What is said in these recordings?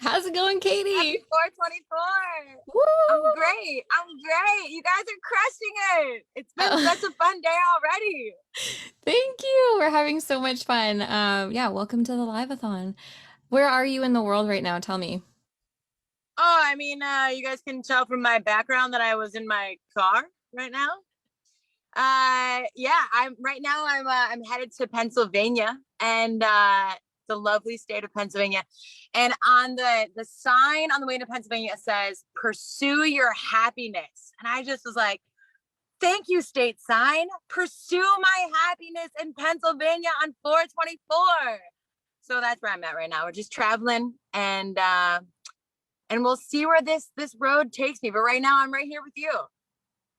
How's it going, Happy Katie? 424. I'm Woo! great. I'm great. You guys are crushing it. It's been Oh, such a fun day already. thank you. We're having so much fun. Yeah, welcome to the live-a-thon. Where are you in the world right now? Tell me. Oh, you guys can tell from my background that I was in my car right now. Yeah, I'm headed to Pennsylvania and the lovely state of Pennsylvania. And on the sign on the way to Pennsylvania it says pursue your happiness. And I just was like, thank you, state sign. Pursue my happiness in Pennsylvania on 424. So that's where I'm at right now. We're just traveling and we'll see where this road takes me. But right now I'm right here with you.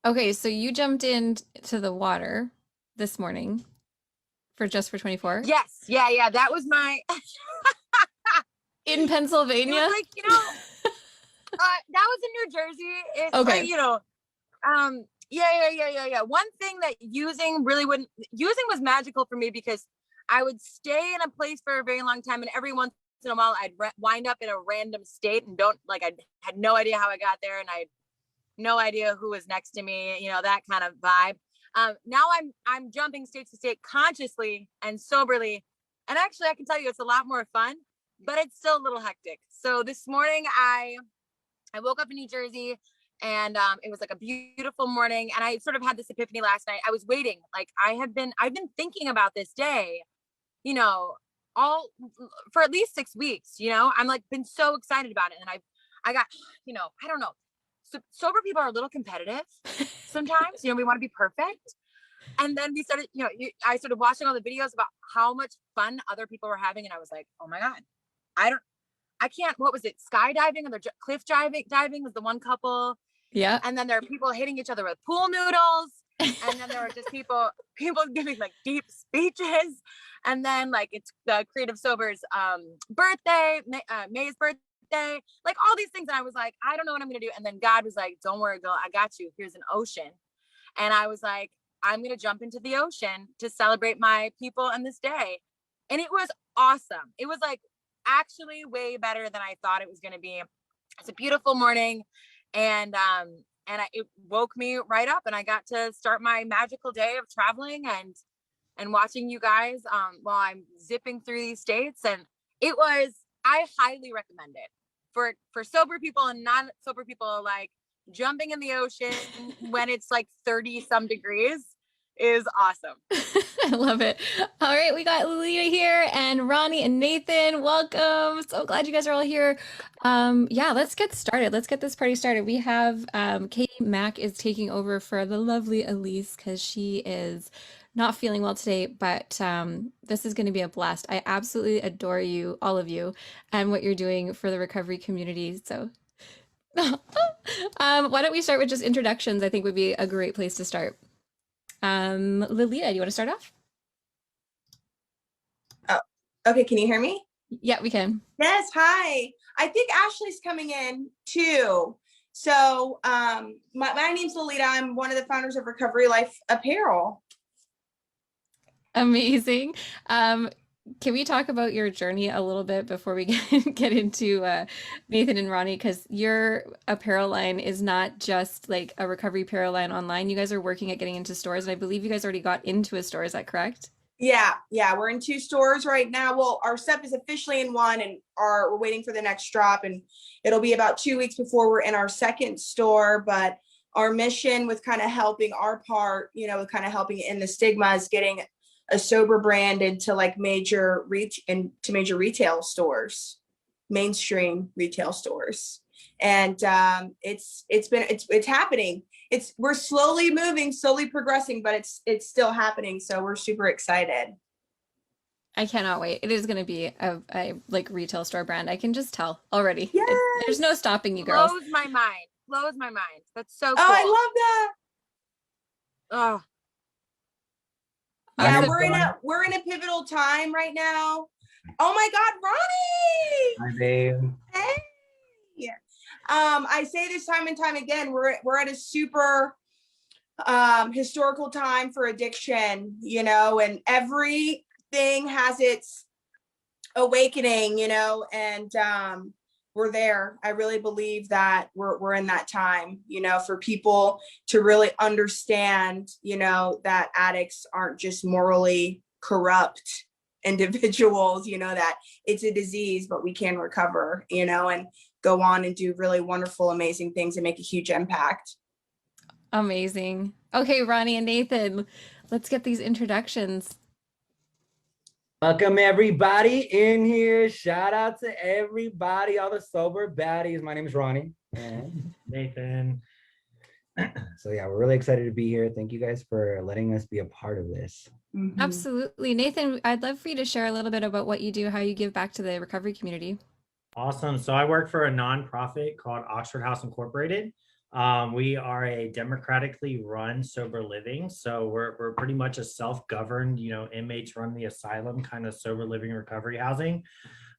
Okay, so you jumped into the water this morning for just for 24 Yes, yeah. That was my in it was Pennsylvania? like, that was in New Jersey. It's like, Okay. yeah. One thing that using was magical for me because I would stay in a place for a very long time, and every once in a while I'd wind up in a random state and I had no idea how I got there, and I had no idea who was next to me, that kind of vibe. Now I'm jumping state to state consciously and soberly, and actually I can tell you it's a lot more fun, but it's still a little hectic. So this morning I woke up in New Jersey, and it was like a beautiful morning, and I sort of had this epiphany last night. I was waiting, like I've been thinking about this day, you know, all for at least 6 weeks. I'm like been so excited about it, and I got, I don't know. So, sober people are a little competitive sometimes. We want to be perfect, and then we started, I started watching all the videos about how much fun other people were having, and I was like, oh my god, I don't I can't, what was it? Skydiving or the cliff diving was the one couple. Yeah. And then there are people hitting each other with pool noodles. And then there are just people giving like deep speeches. And then like it's the Creative Sober's birthday, May's birthday, like all these things. And I was like, I don't know what I'm going to do. And then God was like, don't worry, girl, I got you. Here's an ocean. And I was like, I'm going to jump into the ocean to celebrate my people on this day. And it was awesome. It was like actually way better than I thought it was going to be. It's a beautiful morning, and it woke me right up, and I got to start my magical day of traveling and watching you guys while I'm zipping through these states. And I highly recommend it for sober people and non sober people. Like jumping in the ocean when it's like 30 some degrees is awesome. I love it. All right, we got Lalita here and Ronnie and Nathan. Welcome. So glad you guys are all here. Yeah, let's get started. Let's get this party started. We have Katie Mack is taking over for the lovely Elise because she is not feeling well today, but this is going to be a blast. I absolutely adore you, all of you, and what you're doing for the recovery community. So, why don't we start with just introductions? I think would be a great place to start. Lalita, do you want to start off? Oh, okay. Can you hear me? Yeah, we can. Yes. Hi. I think Ashley's coming in too. So my name's Lalita. I'm one of the founders of Recovery Life Apparel. Amazing. Can we talk about your journey a little bit before we get into Nathan and Ronnie? Because your apparel line is not just like a recovery apparel line online. You guys are working at getting into stores, and I believe you guys already got into a store. Is that correct? Yeah. We're in 2 stores right now. Well, our stuff is officially in 1, and we're waiting for the next drop, and it'll be about 2 weeks before we're in our 2nd store. But our mission with kind of helping our part, with kind of helping in the stigma is getting a sober brand into like major retail stores, mainstream retail stores. And it's happening. We're slowly moving, slowly progressing, but it's still happening. So we're super excited. I cannot wait. It is going to be a like retail store brand. I can just tell already. Yes. There's no stopping you girls. Blows my mind. That's so cool. Oh, I love that. Oh, yeah, Awesome. we're in a pivotal time right now. Oh my God, Ronnie! Hi, babe. Hey. I say this time and time again, we're at a super historical time for addiction, and everything has its awakening, and we're there. I really believe that we're in that time, you know, for people to really understand, you know, that addicts aren't just morally corrupt individuals, you know, that it's a disease, but we can recover, you know, and go on and do really wonderful, amazing things and make a huge impact. Amazing. Okay, Ronnie and Nathan, let's get these introductions. Welcome everybody in here. Shout out to everybody, all the sober baddies. My name is Ronnie and Nathan. So yeah, we're really excited to be here. Thank you guys for letting us be a part of this. Mhm. Absolutely. Nathan, I'd love for you to share a little bit about what you do, how you give back to the recovery community. Awesome. So I work for a nonprofit called Oxford House Incorporated. We are a democratically run sober living. So we're pretty much a self-governed, you know, inmates run the asylum kind of sober living recovery housing.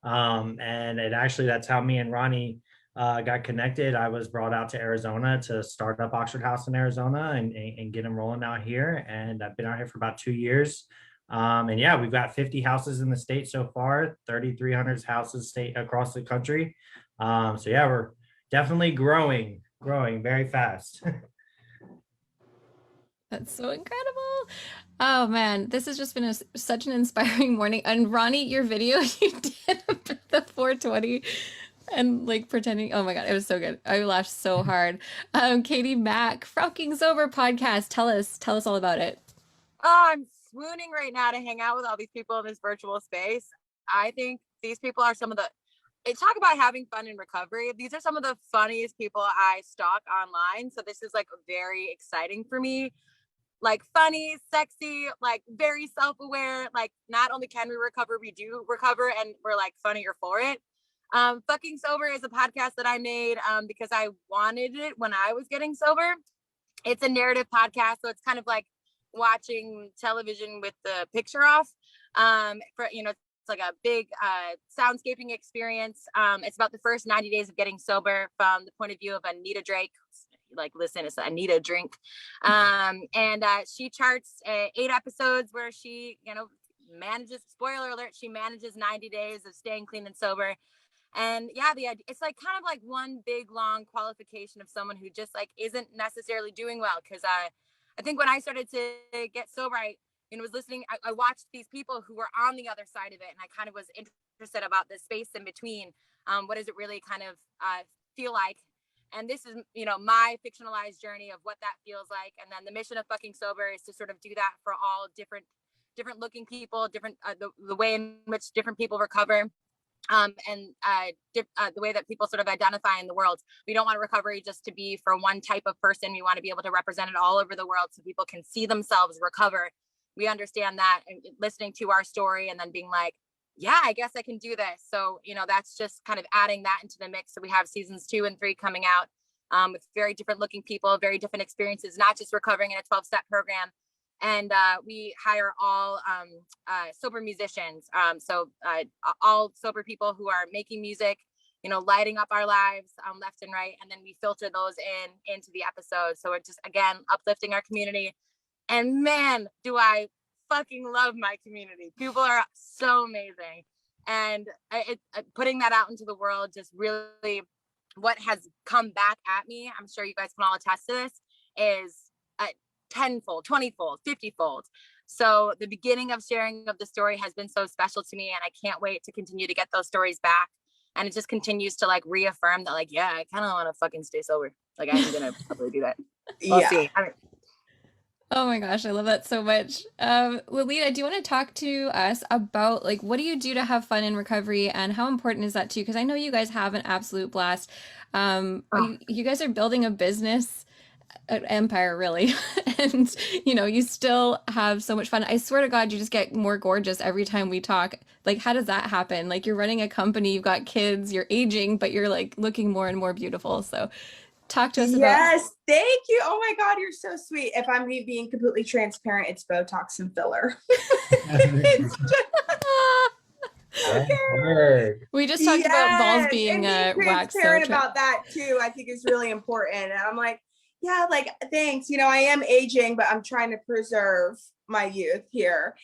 And it actually, that's how me and Ronnie got connected. I was brought out to Arizona to start up Oxford House in Arizona and get them rolling out here. And I've been out here for about 2 years. And yeah, we've got 50 houses in the state so far, 3,300 houses state across the country. So yeah, we're definitely growing very fast. That's so incredible. Oh man, this has just been such an inspiring morning. And Ronnie, your video you did about the 420 and like pretending, oh my God, it was so good. I laughed so hard. Katie Mack, Fucking Sober podcast. Tell us all about it. Oh, I'm swooning right now to hang out with all these people in this virtual space. I think these people are some of the, talk about having fun in recovery. These are some of the funniest people I stalk online. So this is like very exciting for me. Like funny, sexy, like very self-aware. Like not only can we recover, we do recover, and we're like funnier for it. Fucking Sober is a podcast that I made because I wanted it when I was getting sober. It's a narrative podcast, so it's kind of like watching television with the picture off. For you know, it's like a big soundscaping experience. It's about the first 90 days of getting sober from the point of view of Anita Drake. Like, listen, it's Anita Drink. And she charts 8 episodes where she, you know, manages, spoiler alert, she manages 90 days of staying clean and sober. And yeah, the idea, it's like kind of like one big long qualification of someone who just like isn't necessarily doing well. Cause I think when I started to get sober, I was listening, I watched these people who were on the other side of it. And I kind of was interested about the space in between. What does it really kind of feel like? And this is, you know, my fictionalized journey of what that feels like. And then the mission of Fucking Sober is to sort of do that for all different looking people, different, the way in which different people recover. And the way that people sort of identify in the world. We don't want recovery just to be for one type of person. We want to be able to represent it all over the world so people can see themselves recover. We understand that, and listening to our story and then being like, yeah, I guess I can do this. So, you know, that's just kind of adding that into the mix. So we have seasons 2 and 3 coming out with very different looking people, very different experiences, not just recovering in a 12-step program. And we hire all sober musicians. So all sober people who are making music, you know, lighting up our lives left and right. And then we filter those into the episode. So we're just, again, uplifting our community. And man, do I fucking love my community. People are so amazing. And putting that out into the world, just really what has come back at me, I'm sure you guys can all attest to this, is 10-fold, 20-fold, 50-fold. So the beginning of sharing of the story has been so special to me, and I can't wait to continue to get those stories back. And it just continues to like reaffirm that, like, yeah, I kind of want to fucking stay sober. Like, I'm gonna probably do that. We'll see. Oh my gosh, I love that so much. Lalita, do you want to talk to us about like what do you do to have fun in recovery, and how important is that to you? Because I know you guys have an absolute blast. You guys are building a business, an empire really, and you know, you still have so much fun. I swear to God, you just get more gorgeous every time we talk. Like, how does that happen? Like, you're running a company, you've got kids, you're aging, but you're like looking more and more beautiful. So talk to us about. Yes, thank you. Oh my God, you're so sweet. If I'm being completely transparent, it's Botox and filler. It's just... Okay. We just talked about balls being waxed. So about that too, I think is really important. And I'm like, yeah, like, thanks. You know, I am aging, but I'm trying to preserve my youth here.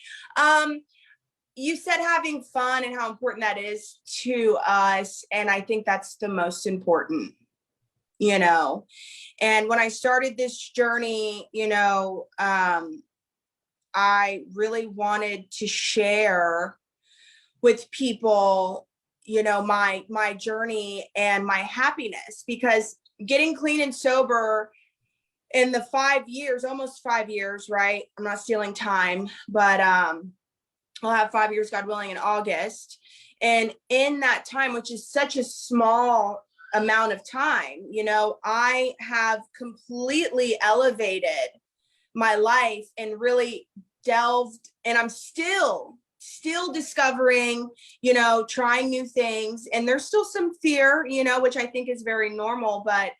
you said having fun and how important that is to us. And I think that's the most important, you know. And when I started this journey, you know, I really wanted to share with people, you know, my journey and my happiness, because getting clean and sober in the 5 years, almost 5 years, right? I'm not stealing time, but I'll have 5 years, God willing, in August. And in that time, which is such a small amount of time, you know, I have completely elevated my life and really delved, and I'm still discovering, you know, trying new things. And there's still some fear, you know, which I think is very normal, but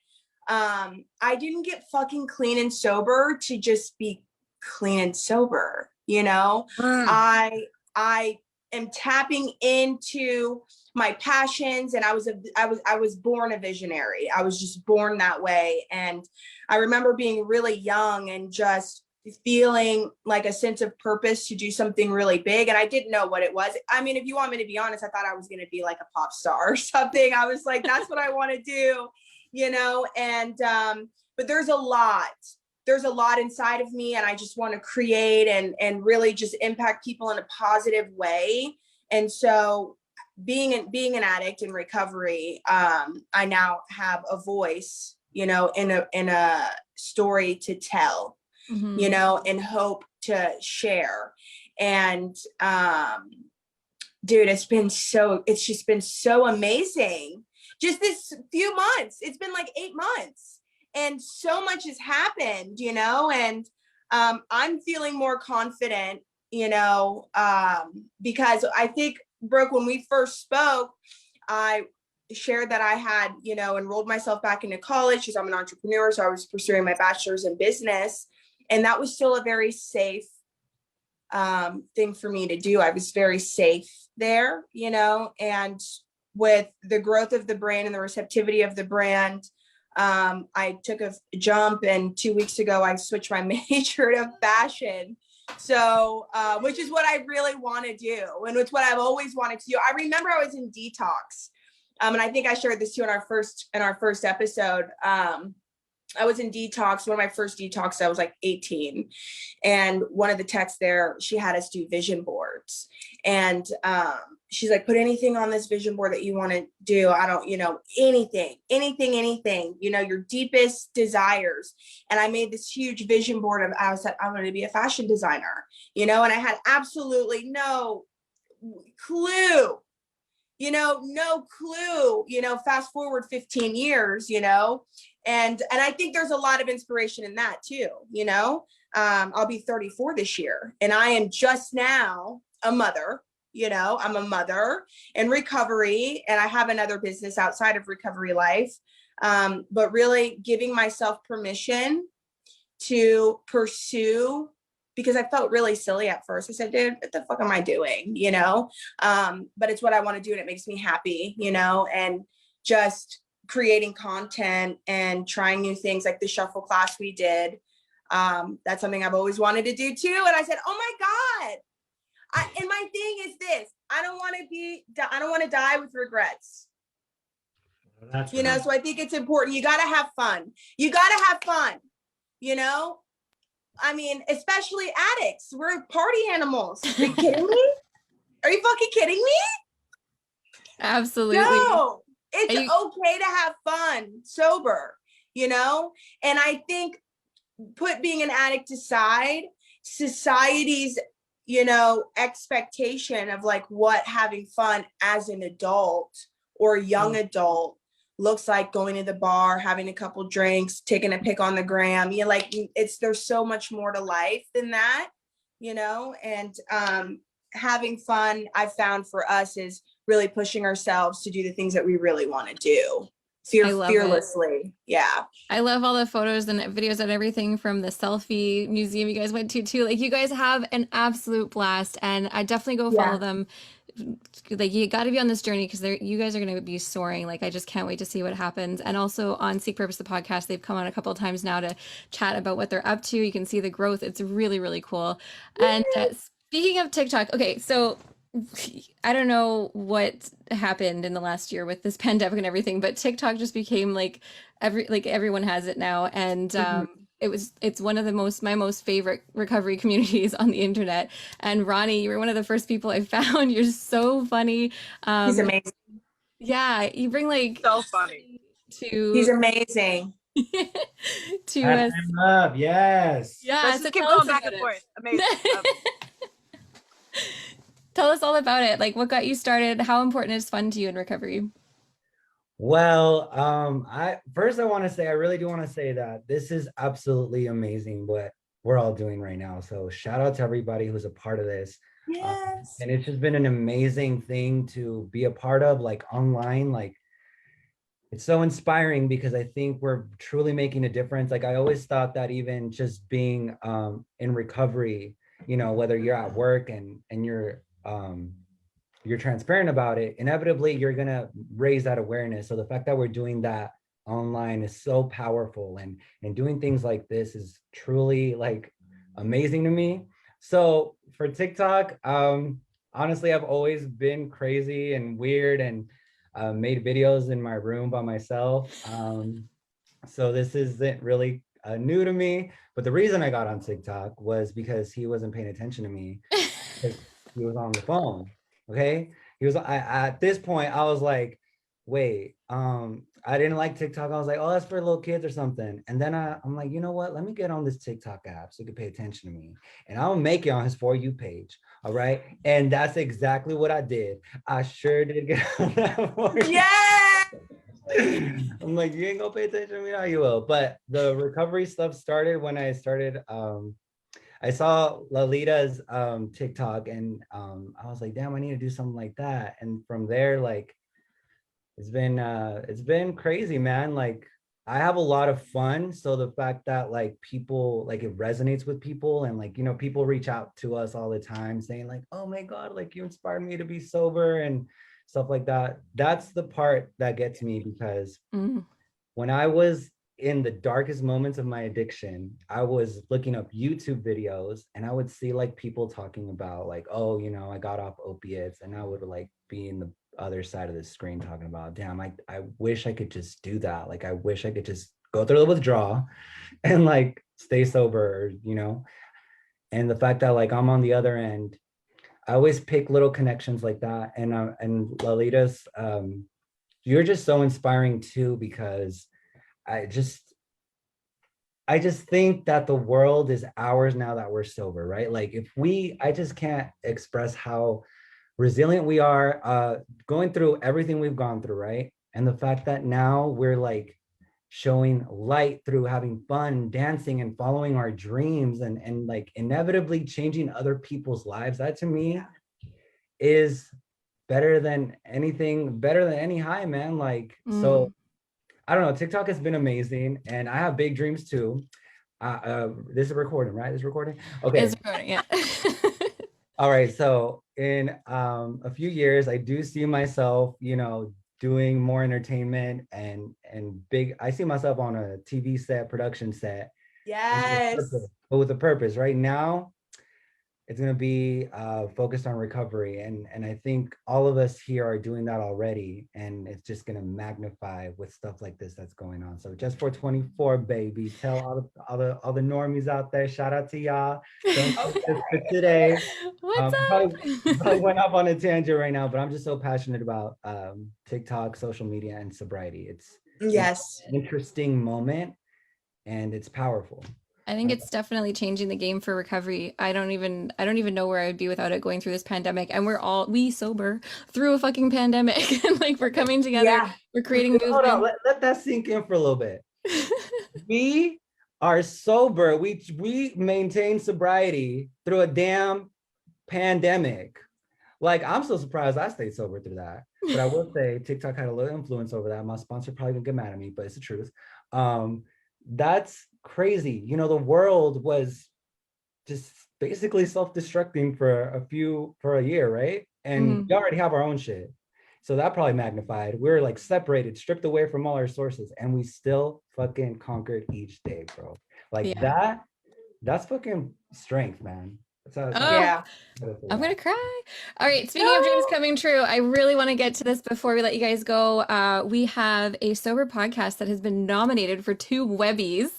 I didn't get fucking clean and sober to just be clean and sober, you know. I am tapping into my passions, and I was born a visionary. I was just born that way. And I remember being really young and just feeling like a sense of purpose to do something really big, and I didn't know what it was. I mean, if you want me to be honest, I thought I was going to be like a pop star or something. I was like, that's what I want to do, you know. And but there's a lot inside of me, and I just want to create and really just impact people in a positive way. And so being an addict in recovery, I now have a voice, you know, in a story to tell, you know, and hope to share. And dude, it's just been so amazing. Just this few months, it's been like 8 months, and so much has happened, you know. And I'm feeling more confident, you know, because I think, Brooke, when we first spoke, I shared that I had, you know, enrolled myself back into college because I'm an entrepreneur. So I was pursuing my bachelor's in business, and that was still a very safe thing for me to do. I was very safe there, you know. And with the growth of the brand and the receptivity of the brand, I took a jump, and 2 weeks ago I switched my major to fashion. So, which is what I really want to do, and it's what I've always wanted to do. I remember I was in detox, and I think I shared this too in our first episode. I was in detox, one of my first detox. I was like 18, and one of the techs there, she had us do vision boards, and she's like, put anything on this vision board that you want to do. I don't, you know, anything, you know, your deepest desires. And I made this huge vision board of, I was like, I wanted to be a fashion designer, you know, and I had absolutely no clue, no clue, fast forward 15 years, and I think there's a lot of inspiration in that too, I'll be 34 this year, and I am just now a mother. I'm a mother in recovery, and I have another business outside of recovery life. But really giving myself permission to pursue, because I felt really silly at first. I said, dude, what the fuck am I doing? But it's what I want to do, and it makes me happy, and just creating content and trying new things like the shuffle class we did. That's something I've always wanted to do too. And I said, oh my God. And my thing is this, I don't want to die with regrets. That's right. So I think it's important. You got to have fun. I mean, especially addicts. We're party animals. Are you kidding me? Are you fucking kidding me? Absolutely. No, it's okay to have fun, sober, And I think put being an addict aside, society's expectation of like what having fun as an adult or young adult looks like, going to the bar, having a couple drinks, taking a pic on the gram. There's so much more to life than that, and having fun, I've found for us, is really pushing ourselves to do the things that we really want to do. Fearlessly. Yeah. I love all the photos and videos and everything from the selfie museum you guys went to too. Like, you guys have an absolute blast, and I definitely go follow them. Like, you got to be on this journey, because you guys are going to be soaring. Like, I just can't wait to see what happens. And also on Seek Purpose, the podcast, they've come on a couple of times now to chat about what they're up to. You can see the growth. It's really, really cool. And speaking of TikTok, okay, so I don't know what happened in the last year with this pandemic and everything, but TikTok just became like everyone has it now, and Mhm. it's one of the my most favorite recovery communities on the internet. And Ronnie, you were one of the first people I found. You're so funny. He's Um, amazing. yeah, you bring like So funny. He's to amazing. to Hype us. him up, yes. Yeah, Let's so just keep tell us going back about and forth. Amazing. it. Tell us all about it. Like what got you started? How important is fun to you in recovery? Well, I want to say I really do want to say that this is absolutely amazing what we're all doing right now. So shout out to everybody who's a part of this. Yes. And it's just been an amazing thing to be a part of, like online. Like it's so inspiring because I think we're truly making a difference. Like I always thought that even just being in recovery, you know, whether you're at work and you're transparent about it, inevitably you're gonna raise that awareness. So the fact that we're doing that online is so powerful, and doing things like this is truly like amazing to me. So for TikTok, honestly, I've always been crazy and weird and made videos in my room by myself. So this isn't really new to me. But the reason I got on TikTok was because he wasn't paying attention to me because he was on the phone. Okay. At this point, I was like, wait, I didn't like TikTok. I was like, oh, that's for little kids or something. And then I'm like, you know what? Let me get on this TikTok app so you can pay attention to me. And I'll make it on his For You page. All right. And that's exactly what I did. I sure did get on that For You. Yeah. I'm like, you ain't gonna pay attention to me now, you will. But the recovery stuff started when I started I saw Lalita's TikTok, and I was like, damn, I need to do something like that. And from there, like it's been crazy, man. Like I have a lot of fun. So the fact that like people like it resonates with people, and like, you know, people reach out to us all the time saying like, oh my God, like you inspired me to be sober and stuff like that. That's the part that gets me because Mm. when I was in the darkest moments of my addiction, I was looking up YouTube videos and I would see like people talking about like, oh, you know, I got off opiates, and I would like be in the other side of the screen talking about, damn, I wish I could just do that. Like, I wish I could just go through the withdrawal and like stay sober, you know? And the fact that like I'm on the other end, I always pick little connections like that. And Lalita's, you're just so inspiring too, because I just I just think that the world is ours now that we're sober, right? Like I just can't express how resilient we are going through everything we've gone through, right? And the fact that now we're like showing light through having fun, dancing and following our dreams and like inevitably changing other people's lives. That to me is better than anything, better than any high, man. Like, so Mm. I don't know. TikTok has been amazing, and I have big dreams too. This is recording, right? This is recording. Okay. It's recording, yeah. All right. So in a few years, I do see myself, you know, doing more entertainment and big. I see myself on a TV set, production set, Yes. but with a purpose. Right now, it's going to be focused on recovery, and I think all of us here are doing that already, and it's just going to magnify with stuff like this that's going on. So just for 24, baby, tell all the normies out there, shout out to y'all. Don't take this for today. What's Probably up? went off on a tangent right now, but I'm just so passionate about TikTok, social media, and sobriety. It's Yes. an interesting moment, and it's powerful. I think it's definitely changing the game for recovery. I don't even know where I would be without it going through this pandemic. And we sober through a fucking pandemic. And like we're coming together, Yeah. we're creating Hold on, movement. let that sink in for a little bit. We are sober. We maintain sobriety through a damn pandemic. Like, I'm so surprised I stayed sober through that. But I will say TikTok had a little influence over that. My sponsor probably gonna get mad at me, but it's the truth. That's crazy. You know, the world was just basically self-destructing for a year, right? And Mhm. we already have our own shit. So that probably magnified. We're like separated, stripped away from all our sources, and we still fucking conquered each day, bro. Like Yeah. that's fucking strength, man. That's how it's Oh. Yeah. I'm gonna cry. All right, speaking of dreams coming true, I really want to get to this before we let you guys go. We have a sober podcast that has been nominated for 2 Webbies.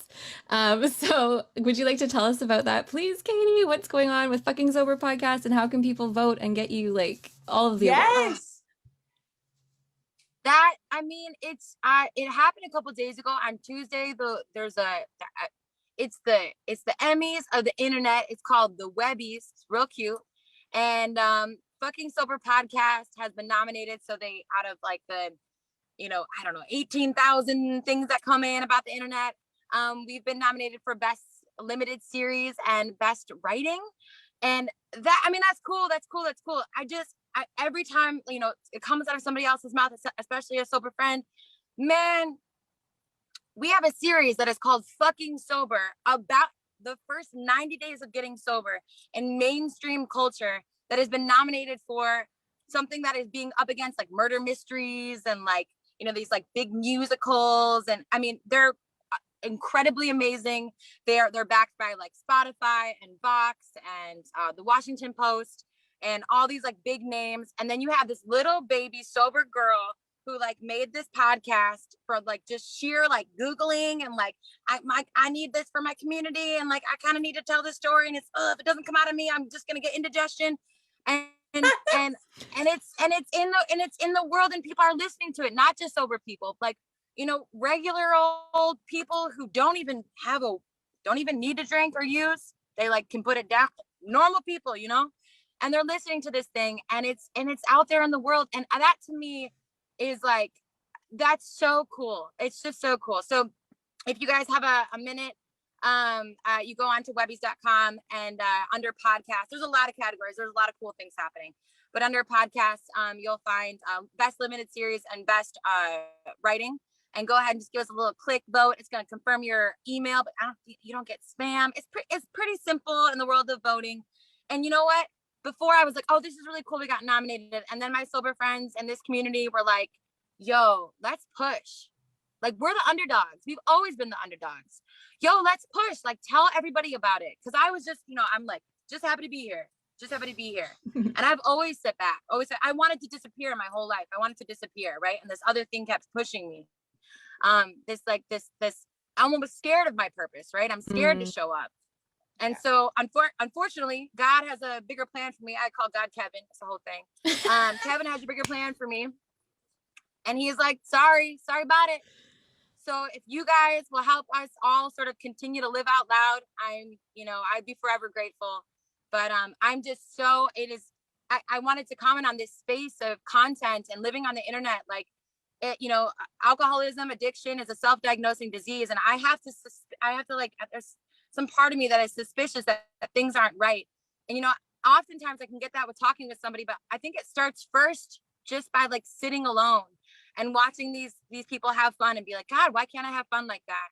So would you like to tell us about that, please, Katie? What's going on with Fucking Sober Podcast and how can people vote and get you like all of the awards? Yes. That, I mean, it happened a couple days ago on Tuesday. It's the Emmys of the internet. It's called the Webbies. It's real cute. And Fucking Sober Podcast has been nominated. So they, out of like the, I don't know, 18,000 things that come in about the internet, we've been nominated for Best Limited Series and Best Writing. And that, I mean, that's cool. That's cool. That's cool. Every time, it comes out of somebody else's mouth, especially a sober friend, man, we have a series that is called Fucking Sober, about the first 90 days of getting sober in mainstream culture, that has been nominated for something that is being up against like murder mysteries and like, these like big musicals. And I mean, they're incredibly amazing. They're backed by like Spotify and Vox and the Washington Post and all these like big names. And then you have this little baby sober girl who like made this podcast for like just sheer like Googling and like, I need this for my community. And like, I kind of need to tell this story. And it's, if it doesn't come out of me, I'm just going to get indigestion. And it's in the world, and people are listening to it, not just sober people, like, regular old people who don't even need to drink or use. They like can put it down. Normal people, and they're listening to this thing, and it's out there in the world. And that to me is like, that's so cool. It's just so cool. So if you guys have a minute, you go on to webbies.com and under podcasts, there's a lot of categories. There's a lot of cool things happening. But under podcasts, you'll find Best Limited Series and Best Writing. And go ahead and just give us a little click vote. It's going to confirm your email, but you don't get spam. It's pretty simple in the world of voting. And you know what? Before I was like, oh, this is really cool, we got nominated. And then my sober friends and this community were like, yo, let's push. Like, we're the underdogs. We've always been the underdogs. Yo, let's push. Like, tell everybody about it. Because I was just, I'm like, just happy to be here. Just happy to be here. And I've always sat back. I wanted to disappear my whole life. I wanted to disappear, right? And this other thing kept pushing me. This I'm almost scared of my purpose, right? I'm scared to show up. And so unfortunately, God has a bigger plan for me. I call God Kevin. It's the whole thing. Kevin has a bigger plan for me. And he is like, sorry about it. So if you guys will help us all sort of continue to live out loud, I'd be forever grateful. But I'm just so, I wanted to comment on this space of content and living on the internet. Like, alcoholism, addiction is a self-diagnosing disease. And I have to like, there's some part of me that is suspicious that things aren't right. And, oftentimes I can get that with talking with somebody, but I think it starts first just by like sitting alone and watching these people have fun and be like, God, why can't I have fun like that?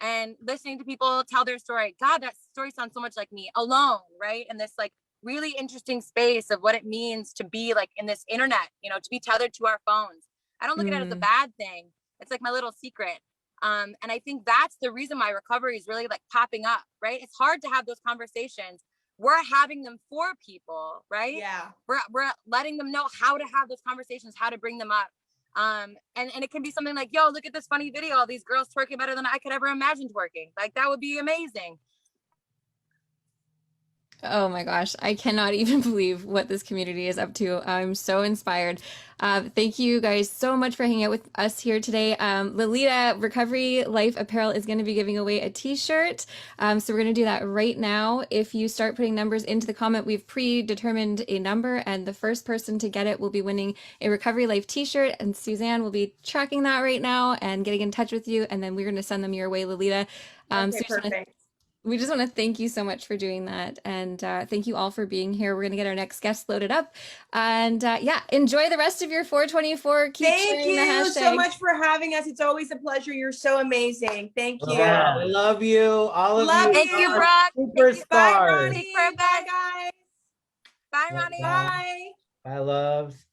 And listening to people tell their story. God, that story sounds so much like me alone, right? And this like really interesting space of what it means to be like in this internet, to be tethered to our phones. I don't look at it as a bad thing. It's like my little secret. And I think that's the reason my recovery is really like popping up, right? It's hard to have those conversations. We're having them for people, right? Yeah. We're letting them know how to have those conversations, how to bring them up. And it can be something like, yo, look at this funny video. All these girls twerking better than I could ever imagine twerking. Like, that would be amazing. Oh my gosh, I cannot even believe what this community is up to. I'm so inspired. Thank you guys so much for hanging out with us here today. Lalita, Recovery Life Apparel is going to be giving away a t-shirt. So we're going to do that right now. If you start putting numbers into the comment, we've predetermined a number, and the first person to get it will be winning a Recovery Life t-shirt. And Suzanne will be tracking that right now and getting in touch with you. And then we're going to send them your way, Lalita. Okay, perfect. We just want to thank you so much for doing that. And thank you all for being here. We're going to get our next guest loaded up. And enjoy the rest of your 424. Keep Thank sharing the you hashtag. so much for having us. It's always a pleasure. You're so amazing. Thank you. Yeah, I love you. All of Love you. Thank you, you. Brock. Superstars. Bye, Ronnie. Bye, Bye, guys. Bye, Ronnie. Bye. Bye, loves.